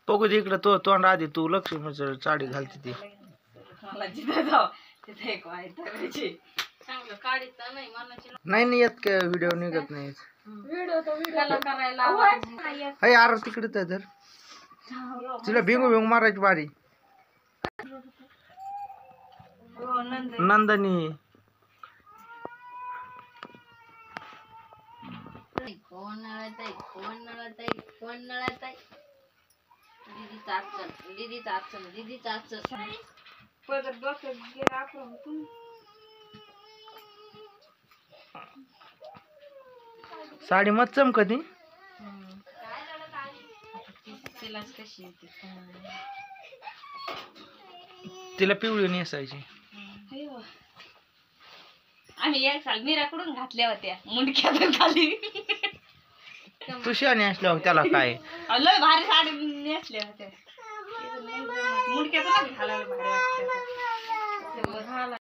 बघू दे इकडं तो तोंड आधी तू लक्ष्मीचं साडी घालते ती मला जिथे जाऊ तिथे एक वाईट करायची चांगलं काढीत नाही मनाची नाही नाही येत काय व्हिडिओ निघत नाही त्याला करायला अरे यार तिकडे तर तिला भिंगू भिंगू मारायची बारी नंदनी कोण नळत आहे दीदीचा अडचण परत डोक्यात गेला आपण साडी मत चमकती तिलाच कशी येते तिला पिवळी नेसायची आम्ही एक साल मीराकडून घातल्या होत्या मुंडक्यातून खाली तू शाने असल्यावर त्याला काय लय भारी साडी नेसल्या होत्या मुंडक्यातूनच घालायला भारी वाटते